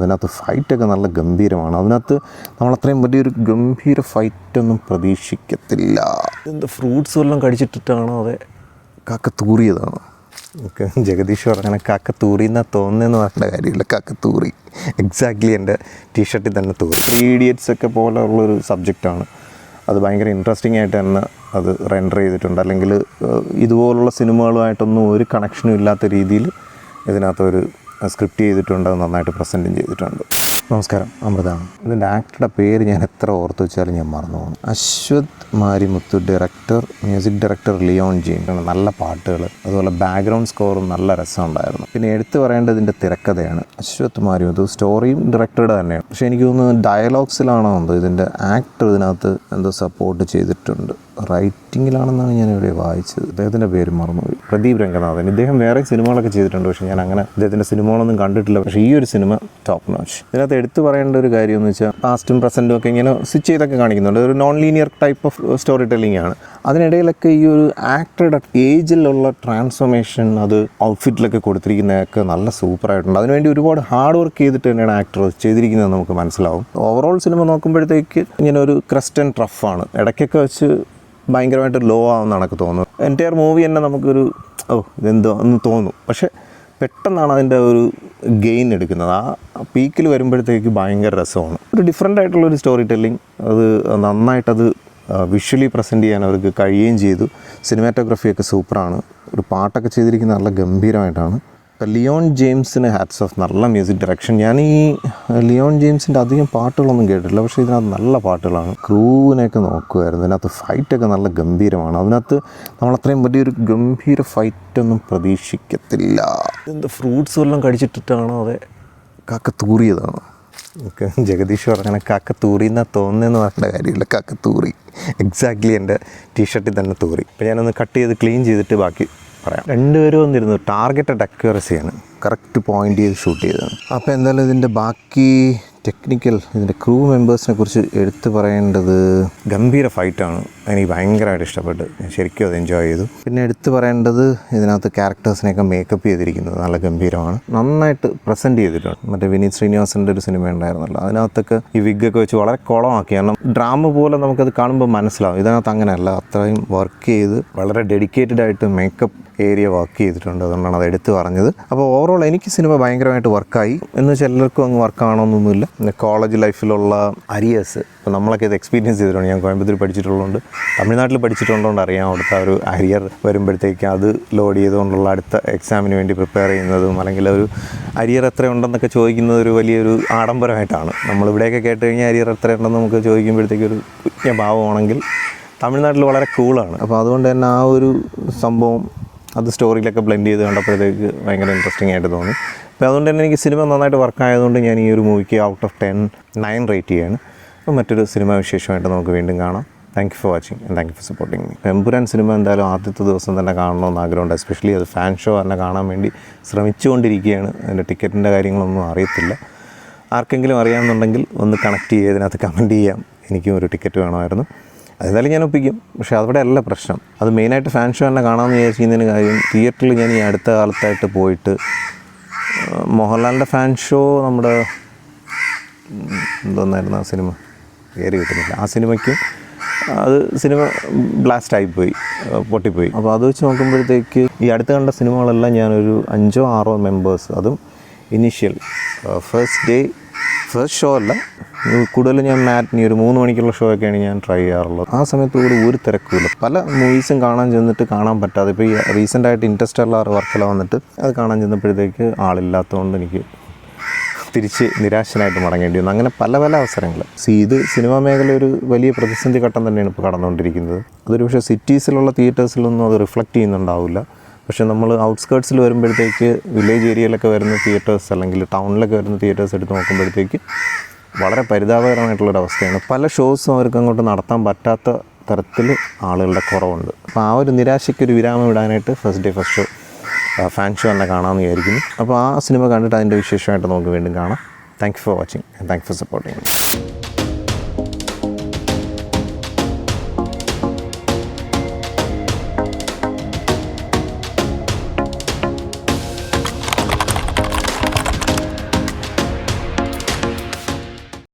അതിനകത്ത് ഫൈറ്റൊക്കെ നല്ല ഗംഭീരമാണ്. അതിനകത്ത് നമ്മളത്രയും വലിയൊരു ഗംഭീര ഫൈറ്റൊന്നും പ്രതീക്ഷിക്കത്തില്ല. എന്ത് ഫ്രൂട്ട്സ് വല്ലതും കഴിച്ചിട്ടിട്ടാണോ അതെ കാക്കത്തൂറിയതാണോ? ഓക്കെ, ജഗദീഷ് പറഞ്ഞാൽ കാക്കത്തൂറിയെന്നാ തോന്നുന്നതെന്ന് പറഞ്ഞ കാര്യമില്ല, കാക്കത്തൂറി എക്സാക്ട്ലി എൻ്റെ ടീഷർട്ടിൽ തന്നെ തൂറി. 3 Idiots ഒക്കെ പോലെയുള്ളൊരു സബ്ജക്റ്റാണ്. അത് ഭയങ്കര ഇൻട്രസ്റ്റിംഗ് ആയിട്ട് തന്നെ അത് റെൻഡർ ചെയ്തിട്ടുണ്ട്. അല്ലെങ്കിൽ ഇതുപോലുള്ള സിനിമകളുമായിട്ടൊന്നും ഒരു കണക്ഷനും ഇല്ലാത്ത രീതിയിൽ ഇതിനകത്തൊരു സ്ക്രിപ്റ്റ് ചെയ്തിട്ടുണ്ട്. അത് നന്നായിട്ട് പ്രസൻറ്റും ചെയ്തിട്ടുണ്ട്. നമസ്കാരം, അമൃതാണ്. ഇതിൻ്റെ ആക്ടറുടെ പേര് ഞാൻ എത്ര ഓർത്ത് വെച്ചാലും ഞാൻ മറന്നു പോകുന്നു. Ashwath Marimuthu, director, music director Leon James. നല്ല പാട്ടുകൾ, അതുപോലെ ബാക്ക്ഗ്രൗണ്ട് സ്കോറും നല്ല രസമുണ്ടായിരുന്നു. പിന്നെ എടുത്തു പറയേണ്ടത് ഇതിൻ്റെ തിരക്കഥയാണ്. അശ്വത് മാരിമുത്തു, സ്റ്റോറിയും ഡയറക്ടറുടെ തന്നെയാണ്. പക്ഷേ എനിക്ക് തോന്നുന്നു ഡയലോഗ്സിലാണോ എന്തോ ഇതിൻ്റെ ആക്ടർ ഇതിനകത്ത് എന്തോ സപ്പോർട്ട് ചെയ്തിട്ടുണ്ട്. റൈറ്റിങ്ങിലാണെന്നാണ് ഞാൻ ഇവിടെ വായിച്ചത്. അദ്ദേഹത്തിൻ്റെ പേര് മറന്നുപോയി. പ്രദീപ് രംഗനാഥൻ. ഇദ്ദേഹം വേറെ സിനിമകളൊക്കെ ചെയ്തിട്ടുണ്ട്, പക്ഷേ ഞാൻ അങ്ങനെ അദ്ദേഹത്തിൻ്റെ സിനിമകളൊന്നും കണ്ടിട്ടില്ല. പക്ഷേ ഈ ഒരു സിനിമ ടോപ്പ് നോച്ച്. ഇതിനകത്ത് എടുത്തു പറയേണ്ട ഒരു കാര്യം എന്ന് വെച്ചാൽ പാസ്റ്റും പ്രസൻറ്റും ഒക്കെ ഇങ്ങനെ സ്വിച്ച് ചെയ്തൊക്കെ കാണിക്കുന്നുണ്ട്. ഒരു non linear type of story telling ആണ്. അതിനിടയിലൊക്കെ ഈ ഒരു ആക്ടറുടെ ഏജിലുള്ള ട്രാൻസ്ഫോർമേഷൻ, അത് ഔട്ട്ഫിറ്റിലൊക്കെ കൊടുത്തിരിക്കുന്നതൊക്കെ നല്ല സൂപ്പറായിട്ടുണ്ട്. അതിനുവേണ്ടി ഒരുപാട് ഹാർഡ് വർക്ക് ചെയ്തിട്ട് തന്നെയാണ് ആക്ടർ ചെയ്തിരിക്കുന്നത് നമുക്ക് മനസ്സിലാവും. ഓവറോൾ സിനിമ നോക്കുമ്പോഴത്തേക്ക് ഇങ്ങനെ ഒരു ക്രസ്റ്റ് ആൻഡ് ട്രഫാണ്. ഇടയ്ക്കൊക്കെ വെച്ച് ഭയങ്കരമായിട്ട് ലോ ആവുമെന്നാണ് എനിക്ക് തോന്നുന്നത്. എൻറ്റയർ മൂവി തന്നെ നമുക്കൊരു ഇതെന്തോ എന്ന് തോന്നും. പക്ഷേ പെട്ടെന്നാണ് അതിൻ്റെ ഒരു ഗെയിൻ എടുക്കുന്നത്. ആ പീക്കിൽ വരുമ്പോഴത്തേക്ക് ഭയങ്കര രസമാണ്. ഒരു ഡിഫറെൻ്റ് ആയിട്ടുള്ളൊരു സ്റ്റോറി ടെല്ലിംഗ്. അത് നന്നായിട്ടത് വിഷ്വലി പ്രസൻറ്റ് ചെയ്യാൻ അവർക്ക് കഴിയുകയും ചെയ്തു. സിനിമാറ്റോഗ്രഫിയൊക്കെ സൂപ്പറാണ്. ഒരു പാട്ടൊക്കെ ചെയ്തിരിക്കുന്നത് നല്ല ഗംഭീരമായിട്ടാണ്. ലിയോൺ ജെയിംസിന് ഹാറ്റ്സ് ഓഫ്. നല്ല മ്യൂസിക് ഡയറക്ഷൻ. ഞാൻ ഈ ലിയോൺ ജെയിംസിൻ്റെ അധികം പാട്ടുകളൊന്നും കേട്ടിട്ടില്ല, പക്ഷേ ഇതിനകത്ത് നല്ല പാട്ടുകളാണ്. ക്രൂവിനെയൊക്കെ നോക്കുമായിരുന്നു. ഇതിനകത്ത് ഫൈറ്റൊക്കെ നല്ല ഗംഭീരമാണ്. അതിനകത്ത് നമ്മളത്രയും വലിയൊരു ഗംഭീര ഫൈറ്റൊന്നും പ്രതീക്ഷിക്കത്തില്ല. എന്ത് ഫ്രൂട്ട്സ് വല്ലതും കഴിച്ചിട്ടിട്ടാണോ അതെ കാക്കത്തൂറിയതാണോ? ഓക്കെ, ജഗദീഷ് പറഞ്ഞാൽ കാക്കത്തൂറിയെന്നാ തോന്നുന്നതെന്ന് പറഞ്ഞ കാര്യമില്ല, കാക്കത്തൂറി എക്സാക്ട്ലി എൻ്റെ ടീഷർട്ടിൽ തന്നെ തൂറി. അപ്പോൾ ഞാനൊന്ന് കട്ട് ചെയ്ത് ക്ലീൻ ചെയ്തിട്ട് ബാക്കി പറയാം. രണ്ടുപേരും വന്നിരുന്നു. ടാർഗറ്റഡ് അക്യൂറസിയാണ്, കറക്റ്റ് പോയിൻ്റ് ചെയ്ത് ഷൂട്ട് ചെയ്തതാണ്. അപ്പോൾ എന്തായാലും ഇതിൻ്റെ ബാക്കി ടെക്നിക്കൽ, ഇതിൻ്റെ ക്രൂ മെമ്പേഴ്സിനെ കുറിച്ച് എടുത്തു പറയേണ്ടത് ഗംഭീര ഫൈറ്റാണ്. എനിക്ക് ഭയങ്കരമായിട്ട് ഇഷ്ടപ്പെട്ടു. ഞാൻ ശരിക്കും അത് എൻജോയ് ചെയ്തു. പിന്നെ എടുത്തു പറയേണ്ടത് ഇതിനകത്ത് ക്യാരക്ടേഴ്സിനെയൊക്കെ മേക്കപ്പ് ചെയ്തിരിക്കുന്നത് നല്ല ഗംഭീരമാണ്. നന്നായിട്ട് പ്രസൻറ്റ് ചെയ്തിട്ടുണ്ട്. മറ്റേ വിനീത് ശ്രീനിവാസൻ്റെ ഒരു സിനിമ ഉണ്ടായിരുന്നല്ലോ, അതിനകത്തൊക്കെ ഈ വിഗ്ഗൊക്കെ വെച്ച് വളരെ കുളമാക്കി. കാരണം ഡ്രാമ പോലെ നമുക്കത് കാണുമ്പോൾ മനസ്സിലാവും. ഇതിനകത്ത് അങ്ങനെയല്ല. അത്രയും വർക്ക് ചെയ്ത് വളരെ ഡെഡിക്കേറ്റഡ് ആയിട്ട് മേക്കപ്പ് ഏരിയ വർക്ക് ചെയ്തിട്ടുണ്ട്. അതുകൊണ്ടാണ് അത് എടുത്തു പറഞ്ഞത്. അപ്പോൾ ഓവറോൾ എനിക്ക് സിനിമ ഭയങ്കരമായിട്ട് വർക്കായി. എന്ന് വെച്ചാൽ എല്ലാവർക്കും അങ്ങ് വർക്കാണോന്നൊന്നുമില്ല. പിന്നെ കോളേജ് ലൈഫിലുള്ള അരിയേഴ്സ്, ഇപ്പോൾ നമ്മളൊക്കെ ഇത് എക്സ്പീരിയൻസ് ചെയ്തിട്ടുണ്ട്. ഞാൻ കോയമ്പത്തൂർ പഠിച്ചിട്ടുള്ളതുകൊണ്ട്, തമിഴ്നാട്ടിൽ പഠിച്ചിട്ടുള്ളതുകൊണ്ട് അറിയാം. അവിടുത്തെ ഒരു അരിയർ വരുമ്പോഴത്തേക്ക് അത് ലോഡ് ചെയ്തുകൊണ്ടുള്ള അടുത്ത എക്സാമിന് വേണ്ടി പ്രിപ്പയർ ചെയ്യുന്നതും, അല്ലെങ്കിൽ ഒരു അരിയർ എത്ര ഉണ്ടെന്നൊക്കെ ചോദിക്കുന്നത് ഒരു വലിയൊരു ആഡംബരമായിട്ടാണ്. നമ്മളിവിടെയൊക്കെ കേട്ട് കഴിഞ്ഞാൽ അരിയർ എത്ര ഉണ്ടെന്ന് നമുക്ക് ചോദിക്കുമ്പോഴത്തേക്ക് ഒരു കുഞ്ഞ ഭാവമാണെങ്കിൽ തമിഴ്നാട്ടിൽ വളരെ കൂളാണ്. അപ്പോൾ അതുകൊണ്ട് തന്നെ ആ ഒരു സംഭവം അത് സ്റ്റോറിയിലൊക്കെ ബ്ലെൻഡ് ചെയ്ത് കണ്ടപ്പോഴത്തേക്ക് ഭയങ്കര ഇൻട്രസ്റ്റിംഗ് ആയിട്ട് തോന്നി. അപ്പോൾ അതുകൊണ്ട് തന്നെ എനിക്ക് സിനിമ നന്നായിട്ട് വർക്കായതുകൊണ്ട് ഞാൻ ഈ ഒരു മൂവിക്ക് ഔട്ട് ഓഫ് 10 9 റേറ്റ് ചെയ്യാണ്. അപ്പോൾ മറ്റൊരു സിനിമ വിശേഷമായിട്ട് നമുക്ക് വീണ്ടും കാണാം. Thank you for watching and thank you for supporting me. Empuraan cinema എന്തായാലും ആദ്യത്തെ ദിവസം തന്നെ കാണണമെന്ന് ആഗ്രഹമുണ്ട്. എസ്പെഷ്യലി അത് ഫാൻ ഷോ തന്നെ കാണാൻ വേണ്ടി ശ്രമിച്ചുകൊണ്ടിരിക്കുകയാണ്. അതിൻ്റെ ടിക്കറ്റിൻ്റെ കാര്യങ്ങളൊന്നും അറിയത്തില്ല. ആർക്കെങ്കിലും അറിയാമെന്നുണ്ടെങ്കിൽ ഒന്ന് കണക്ട് ചെയ്യുക, ഇതിനകത്ത് കമൻറ്റ് ചെയ്യാം. എനിക്കും ഒരു ടിക്കറ്റ് വേണമായിരുന്നു. അതെന്തായാലും ഞാൻ ഒപ്പിക്കും. പക്ഷേ അവിടെ അല്ല പ്രശ്നം. അത് മെയിനായിട്ട് ഫാൻ ഷോ തന്നെ കാണാമെന്ന് വിചാരിക്കുന്നതിന് കാര്യം, തിയേറ്ററിൽ ഞാൻ ഈ അടുത്ത കാലത്തായിട്ട് പോയിട്ട് മോഹൻലാലിൻ്റെ ഫാൻ ഷോ, നമ്മുടെ എന്തോന്നായിരുന്നു ആ സിനിമ, പേര് കിട്ടുന്നില്ല, ആ സിനിമയ്ക്ക് അത് സിനിമ ബ്ലാസ്റ്റായിപ്പോയി, പൊട്ടിപ്പോയി. അപ്പോൾ അത് വെച്ച് നോക്കുമ്പോഴത്തേക്ക് ഈ അടുത്ത് കണ്ട സിനിമകളെല്ലാം ഞാനൊരു 5 or 6 മെമ്പേഴ്സ്, അതും ഇനീഷ്യൽ ഫസ്റ്റ് ഷോ അല്ല, കൂടുതലും ഞാൻ മാറ്റിനി ഒരു 3 മണിക്കുള്ള ഷോ ഒക്കെയാണ് ഞാൻ ട്രൈ ചെയ്യാറുള്ളത്. ആ സമയത്ത് കൂടി ഒരു തിരക്കുമില്ല. പല മൂവീസും കാണാൻ ചെന്നിട്ട് കാണാൻ പറ്റാതെ, ഇപ്പോൾ ഈ റീസെൻ്റായിട്ട് ഇൻട്രസ്റ്റെല്ലാർ വർക്കെല്ലാം വന്നിട്ട് അത് കാണാൻ ചെന്നപ്പോഴത്തേക്ക് ആളില്ലാത്തതുകൊണ്ട് എനിക്ക് തിരിച്ച് നിരാശനായിട്ട് മടങ്ങേണ്ടി വന്നു. അങ്ങനെ പല പല അവസരങ്ങൾ. ഇത് സിനിമാ മേഖല ഒരു വലിയ പ്രതിസന്ധി ഘട്ടം തന്നെയാണ് ഇപ്പോൾ കടന്നുകൊണ്ടിരിക്കുന്നത്. അതൊരു പക്ഷേ സിറ്റീസിലുള്ള തിയേറ്റേഴ്സിലൊന്നും അത് റിഫ്ലക്റ്റ് ചെയ്യുന്നുണ്ടാവില്ല. പക്ഷേ നമ്മൾ ഔട്ട്സ്കേർട്സിൽ വരുമ്പോഴത്തേക്ക്, വില്ലേജ് ഏരിയയിലൊക്കെ വരുന്ന തിയേറ്റേഴ്സ് അല്ലെങ്കിൽ ടൗണിലൊക്കെ വരുന്ന തിയേറ്റേഴ്സ് എടുത്ത് നോക്കുമ്പോഴത്തേക്ക് വളരെ പരിതാപകരമായിട്ടുള്ളൊരവസ്ഥയാണ്. പല ഷോസും അവർക്ക് അങ്ങോട്ട് നടത്താൻ പറ്റാത്ത തരത്തിൽ ആളുകളുടെ കുറവുണ്ട്. അപ്പോൾ ആ ഒരു നിരാശയ്ക്കൊരു വിരാമം ഇടാനായിട്ട് ഫസ്റ്റ് ഷോ ഫാൻ ഷോ തന്നെ കാണാമെന്ന് വിചാരിക്കുന്നു. അപ്പോൾ ആ സിനിമ കണ്ടിട്ട് അതിൻ്റെ വിശേഷമായിട്ട് നമുക്ക് വീണ്ടും കാണാം. Thank you for watching and thank you for supporting.